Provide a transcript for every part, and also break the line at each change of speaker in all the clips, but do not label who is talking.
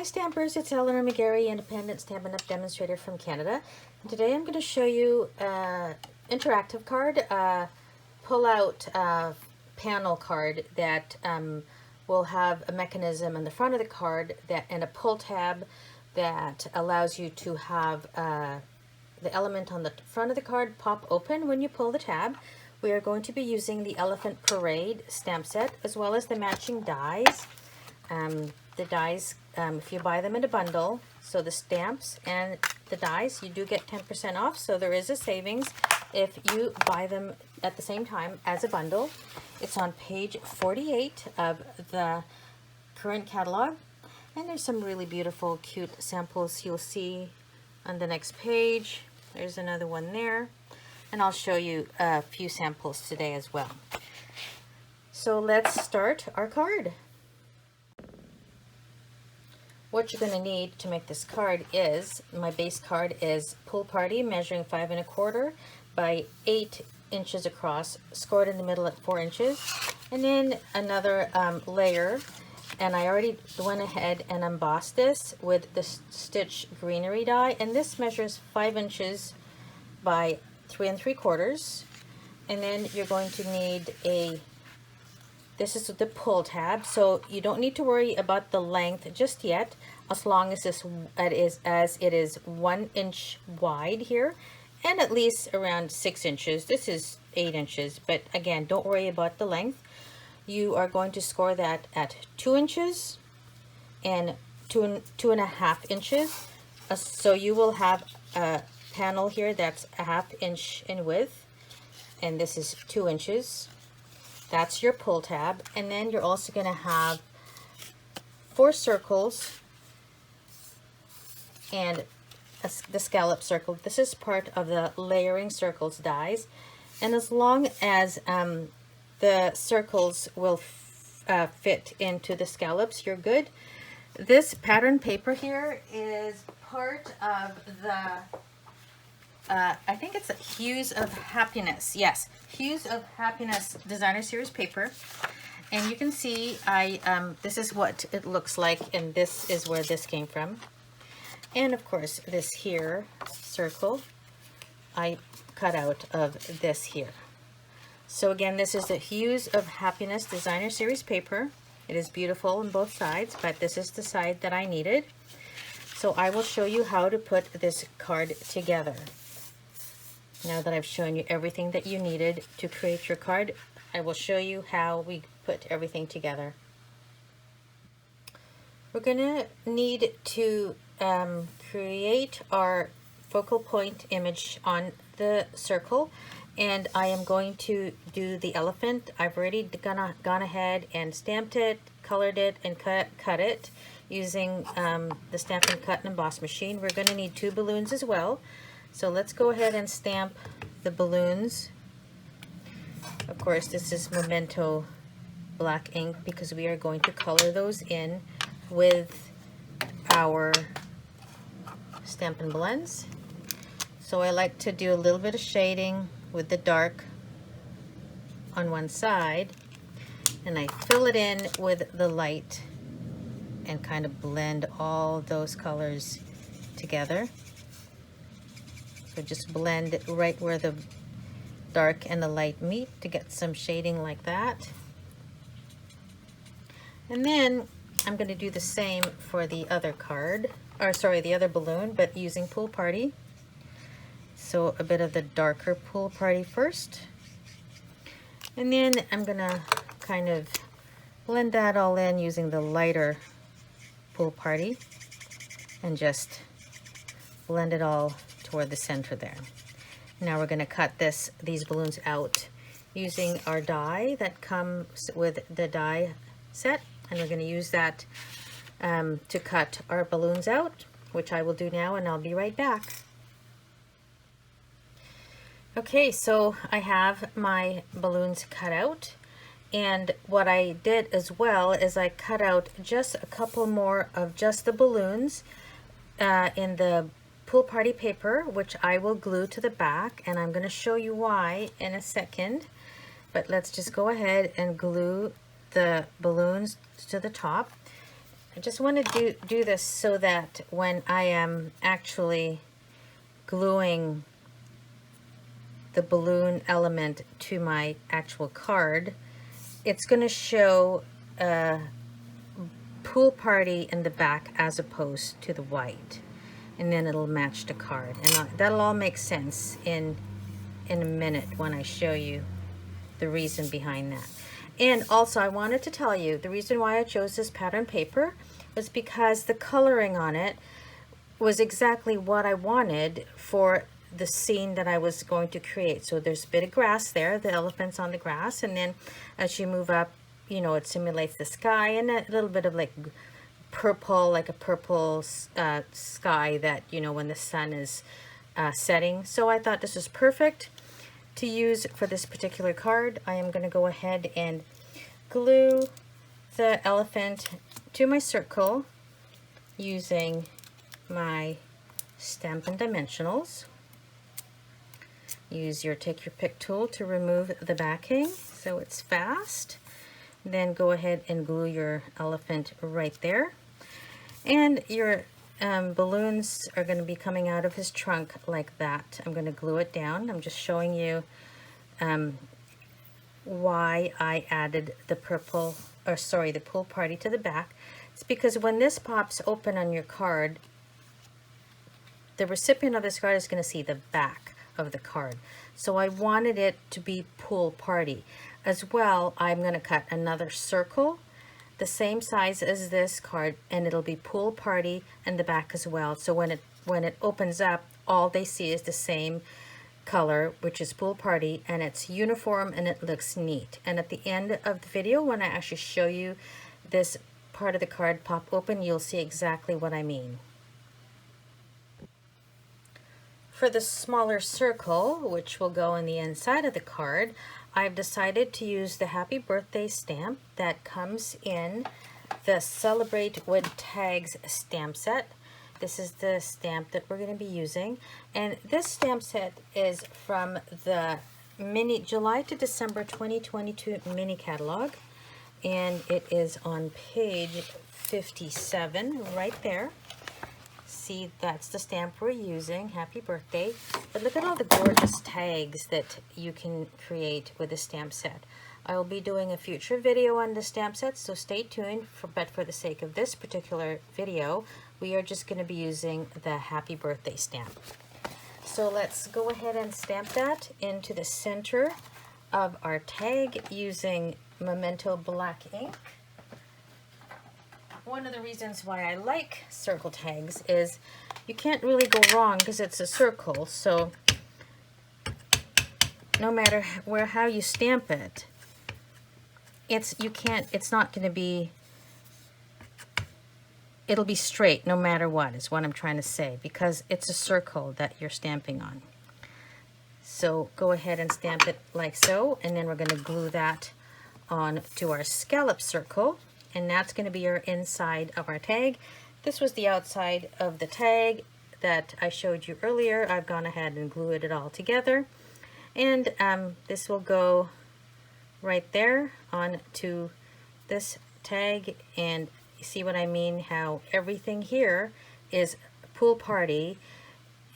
Stampers, it's Eleanor McGarry, Independent Stampin' Up! Demonstrator from Canada. And today I'm going to show you an interactive card, pull-out panel card that will have a mechanism in the front of the card and a pull tab that allows you to have the element on the front of the card pop open when you pull the tab. We are going to be using the Elephant Parade stamp set as well as the matching dies. The dies, if you buy them in a bundle, so the stamps and the dies, you do get 10% off, so there is a savings if you buy them at the same time as a bundle. It's on page 48 of the current catalog, and there's some really beautiful, cute samples you'll see on the next page. There's another one there, and I'll show you a few samples today as well. So let's start our card. What you're going to need to make this card is, my base card is Pool Party, measuring 5 1/4 by 8 inches across, scored in the middle at 4 inches, and then another layer, and I already went ahead and embossed this with the Stitch Greenery die, and this measures 5 inches by 3 3/4, and then you're going to need this is the pull tab, so you don't need to worry about the length just yet, as long as it is 1 inch wide here, and at least around 6 inches. This is 8 inches, but again, don't worry about the length. You are going to score that at 2 inches and 2.5 inches. So you will have a panel here that's a 1/2 inch in width, and this is 2 inches. That's your pull tab, and then you're also going to have 4 circles and the scallop circle. This is part of the layering circles dies, and as long as the circles will fit into the scallops, you're good. This pattern paper here is part of the I think it's Hues of Happiness. Yes, Hues of Happiness Designer Series paper. And you can see this is what it looks like, and this is where this came from. And of course, this here circle I cut out of this here. So again, this is the Hues of Happiness Designer Series paper. It is beautiful on both sides, but this is the side that I needed. So I will show you how to put this card together. Now that I've shown you everything that you needed to create your card, I will show you how we put everything together. We're going to need to create our focal point image on the circle, and I am going to do the elephant. I've already gone ahead and stamped it, colored it, and cut it using the Stampin' Cut and Emboss machine. We're going to need 2 balloons as well. So let's go ahead and stamp the balloons. Of course, this is Memento black ink because we are going to color those in with our Stampin' Blends. So I like to do a little bit of shading with the dark on one side, and I fill it in with the light and kind of blend all those colors together. So just blend it right where the dark and the light meet to get some shading like that. And then I'm going to do the same for the other card, or sorry, the other balloon, but using Pool Party. So a bit of the darker Pool Party first. And then I'm going to kind of blend that all in using the lighter Pool Party and just blend it all toward the center there. Now we're going to cut these balloons out using our die that comes with the die set, and we're going to use that to cut our balloons out, which I will do now, and I'll be right back. Okay, so I have my balloons cut out, and what I did as well is I cut out just a couple more of just the balloons in the Pool Party paper, which I will glue to the back, and I'm going to show you why in a second. But let's just go ahead and glue the balloons to the top. I just want to do this so that when I am actually gluing the balloon element to my actual card, it's going to show a pool party in the back as opposed to the white, and then it'll match the card, and that'll all make sense in a minute when I show you the reason behind that. And also I wanted to tell you the reason why I chose this pattern paper was because the coloring on it was exactly what I wanted for the scene that I was going to create. So there's a bit of grass there, the elephant's on the grass, and then as you move up, you know, it simulates the sky and a little bit of like purple, like a purple sky that, you know, when the sun is setting. So I thought this was perfect to use for this particular card. I am going to go ahead and glue the elephant to my circle using my Stampin' Dimensionals. Use your take your pick tool to remove the backing so it's fast. Then go ahead and glue your elephant right there. And your balloons are going to be coming out of his trunk like that. I'm going to glue it down. I'm just showing you why I added the purple, or sorry, the pool party to the back. It's because when this pops open on your card, the recipient of this card is going to see the back of the card. So I wanted it to be pool party. As well, I'm going to cut another circle the same size as this card, and it'll be pool party in the back as well. So when it opens up, all they see is the same color, which is pool party, and it's uniform and it looks neat. And at the end of the video, when I actually show you this part of the card pop open, you'll see exactly what I mean. For the smaller circle, which will go on the inside of the card, I've decided to use the Happy Birthday stamp that comes in the Celebrate with Tags stamp set. This is the stamp that we're going to be using, and this stamp set is from the July to December 2022 mini catalog, and it is on page 57 right there. See, that's the stamp we're using, Happy Birthday. But look at all the gorgeous tags that you can create with the stamp set. I will be doing a future video on the stamp set, so stay tuned. But for the sake of this particular video, we are just going to be using the Happy Birthday stamp. So let's go ahead and stamp that into the center of our tag using Memento black ink. One of the reasons why I like circle tags is you can't really go wrong because it's a circle. So no matter how you stamp it, it's not going to be, it'll be straight no matter what, is what I'm trying to say, because it's a circle that you're stamping on. So go ahead and stamp it like so, and then we're going to glue that on to our scallop circle. And that's going to be our inside of our tag. This was the outside of the tag that I showed you earlier. I've gone ahead and glued it all together. And this will go right there onto this tag. And you see what I mean? How everything here is pool party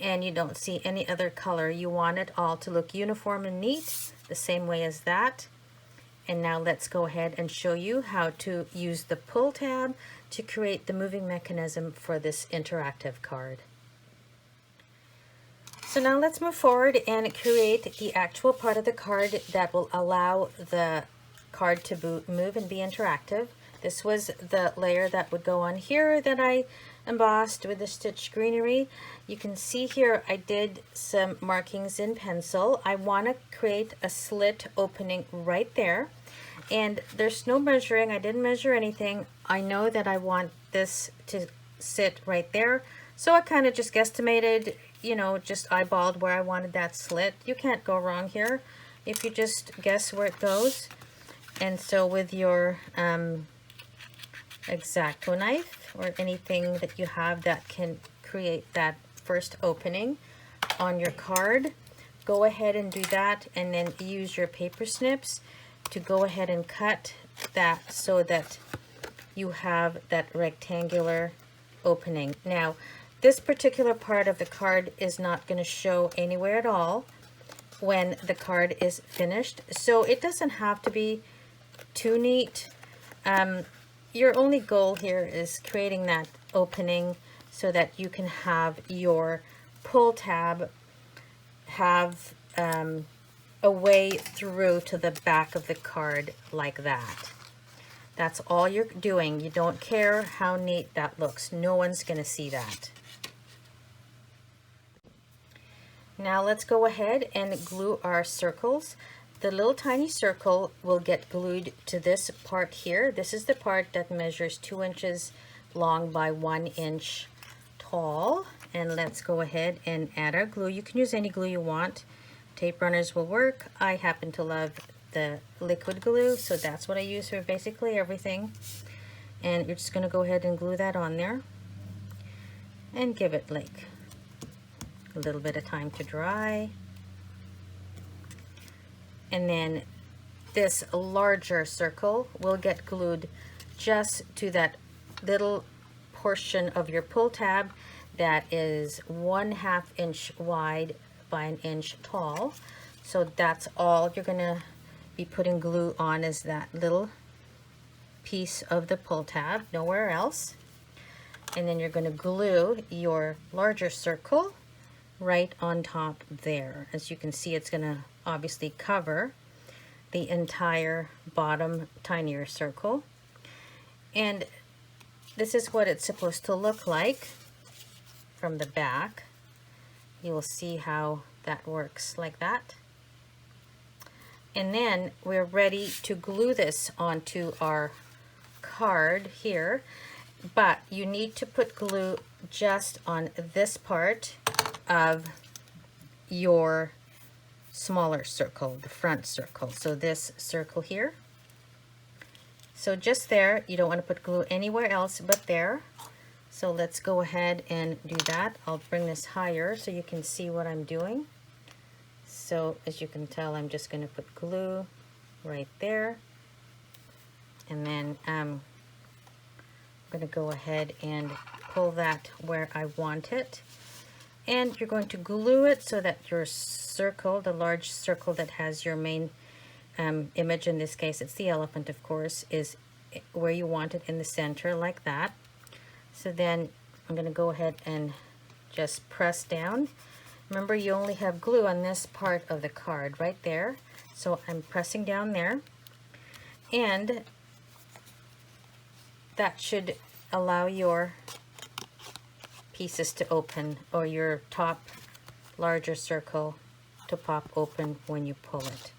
and you don't see any other color. You want it all to look uniform and neat, the same way as that. And now let's go ahead and show you how to use the pull tab to create the moving mechanism for this interactive card. So now let's move forward and create the actual part of the card that will allow the card to move and be interactive. This was the layer that would go on here that I embossed with the stitch greenery. You can see here I did some markings in pencil. I want to create a slit opening right there. And there's no measuring. I didn't measure anything. I know that I want this to sit right there. So I kind of just guesstimated, you know, just eyeballed where I wanted that slit. You can't go wrong here if you just guess where it goes. And so with your X-Acto knife or anything that you have that can create that first opening on your card, go ahead and do that, and then use your paper snips to go ahead and cut that so that you have that rectangular opening. Now, this particular part of the card is not going to show anywhere at all when the card is finished, so it doesn't have to be too neat. Your only goal here is creating that opening so that you can have your pull tab have a way through to the back of the card like that. That's all you're doing. You don't care how neat that looks. No one's going to see that. Now let's go ahead and glue our circles. The little tiny circle will get glued to this part here. This is the part that measures 2 inches long by 1 inch tall. And let's go ahead and add our glue. You can use any glue you want. Tape runners will work. I happen to love the liquid glue, so that's what I use for basically everything. And you're just going to go ahead and glue that on there and give it like a little bit of time to dry. And then this larger circle will get glued just to that little portion of your pull tab that is 1/2 inch wide by 1 inch tall. So that's all you're going to be putting glue on, is that little piece of the pull tab, nowhere else. And then you're going to glue your larger circle right on top there. As you can see, it's going to obviously cover the entire bottom tinier circle. And this is what it's supposed to look like from the back. You will see how that works like that. And then we're ready to glue this onto our card here, but you need to put glue just on this part of your smaller circle, the front circle. So this circle here. So just there, you don't want to put glue anywhere else but there. So let's go ahead and do that. I'll bring this higher so you can see what I'm doing. So as you can tell, I'm just going to put glue right there. And then I'm going to go ahead and pull that where I want it. And you're going to glue it so that your circle, the large circle that has your main image, in this case it's the elephant of course, is where you want it, in the center like that. So then I'm going to go ahead and just press down. Remember, you only have glue on this part of the card right there. So I'm pressing down there, and that should allow your pieces to open, or your top larger circle to pop open when you pull it.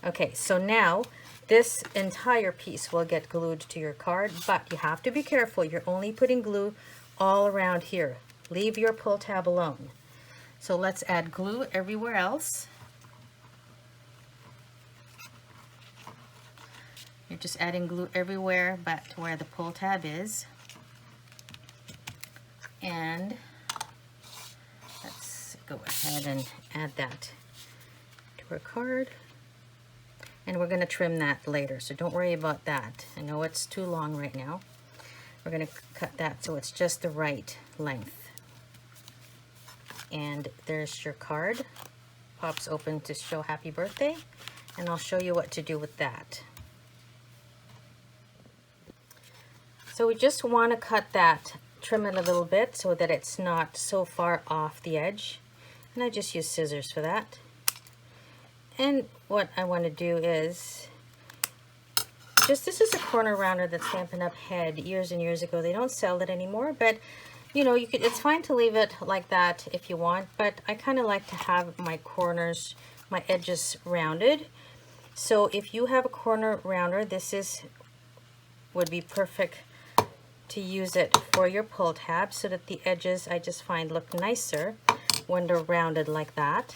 Okay, so now this entire piece will get glued to your card, but you have to be careful. You're only putting glue all around here. Leave your pull tab alone. So let's add glue everywhere else. You're just adding glue everywhere but where the pull tab is. And let's go ahead and add that to our card. And we're going to trim that later, so don't worry about that. I know it's too long right now. We're going to cut that so it's just the right length. And there's your card. Pops open to show happy birthday. And I'll show you what to do with that. So we just want to cut that, trim it a little bit so that it's not so far off the edge. And I just use scissors for that. And what I want to do is this is a corner rounder that Stampin' Up! Had years and years ago. They don't sell it anymore, but you know, it's fine to leave it like that if you want, but I kind of like to have my corners, my edges rounded. So if you have a corner rounder, would be perfect to use it for your pull tab, so that the edges, I just find, look nicer when they're rounded like that.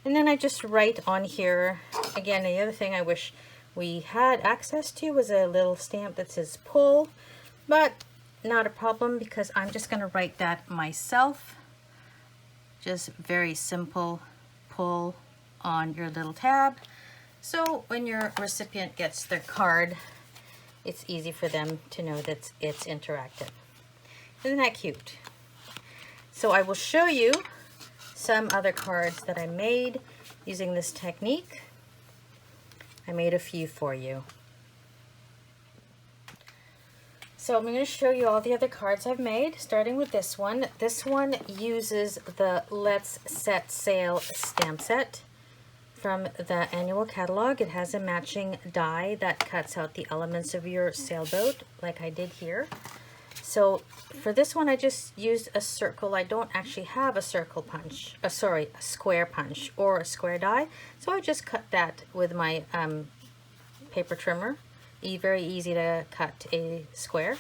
And then I just write on here, again, the other thing I wish we had access to was a little stamp that says pull, but not a problem, because I'm just going to write that myself. Just very simple pull on your little tab. So when your recipient gets their card, it's easy for them to know that it's interactive. Isn't that cute? So I will show you some other cards that I made using this technique. I made a few for you. So I'm going to show you all the other cards I've made, starting with this one. This one uses the Let's Set Sail stamp set from the annual catalog. It has a matching die that cuts out the elements of your sailboat, like I did here. So for this one, I just used a circle. I don't actually have a circle punch, a square punch or a square die. So I just cut that with my paper trimmer. Very easy to cut a square.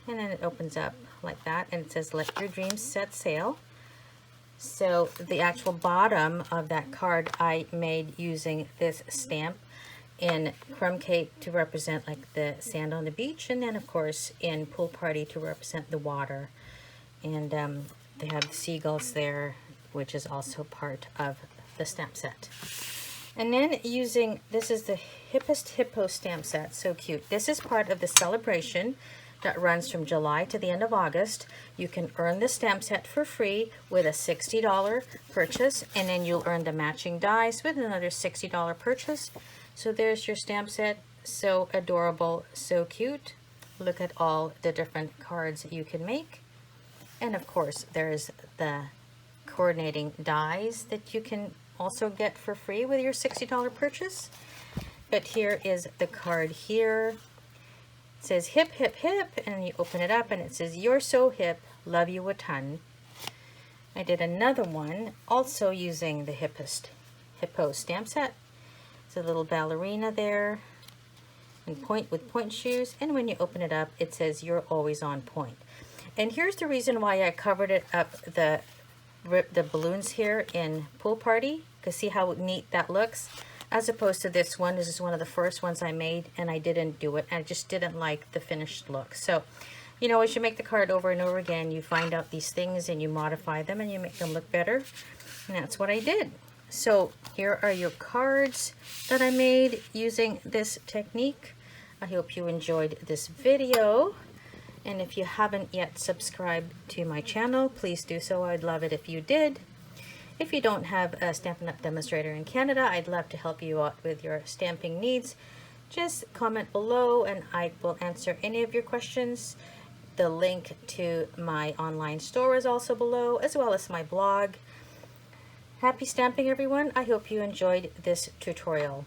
And then it opens up like that, and it says, "Let your dreams set sail." So the actual bottom of that card I made using this stamp in Crumb Cake to represent like the sand on the beach, and then of course in Pool Party to represent the water. And they have the seagulls there, which is also part of the stamp set. And then using, this is the Hippest Hippo stamp set, so cute. This is part of the celebration that runs from July to the end of August. You can earn the stamp set for free with a $60 purchase, and then you'll earn the matching dies with another $60 purchase. So there's your stamp set. So adorable, so cute. Look at all the different cards you can make. And of course, there's the coordinating dies that you can also get for free with your $60 purchase. But here is the card here. It says hip, hip, hip, and you open it up and it says, "You're so hip, love you a ton." I did another one also using the Hippest Hippo stamp set. It's a little ballerina there and with point shoes, and when you open it up it says, "You're always on point." And here's the reason why I covered it up, the balloons here in Pool Party, because see how neat that looks, as opposed to this one. This is one of the first ones I made and I didn't do it. I just didn't like the finished look. So, you know, as you make the card over and over again, you find out these things and you modify them and you make them look better. And that's what I did. So here are your cards that I made using this technique. I hope you enjoyed this video. And if you haven't yet subscribed to my channel, please do so. I'd love it if you did. If you don't have a Stampin' Up! Demonstrator in Canada, I'd love to help you out with your stamping needs. Just comment below and I will answer any of your questions. The link to my online store is also below, as well as my blog. Happy stamping, everyone. I hope you enjoyed this tutorial.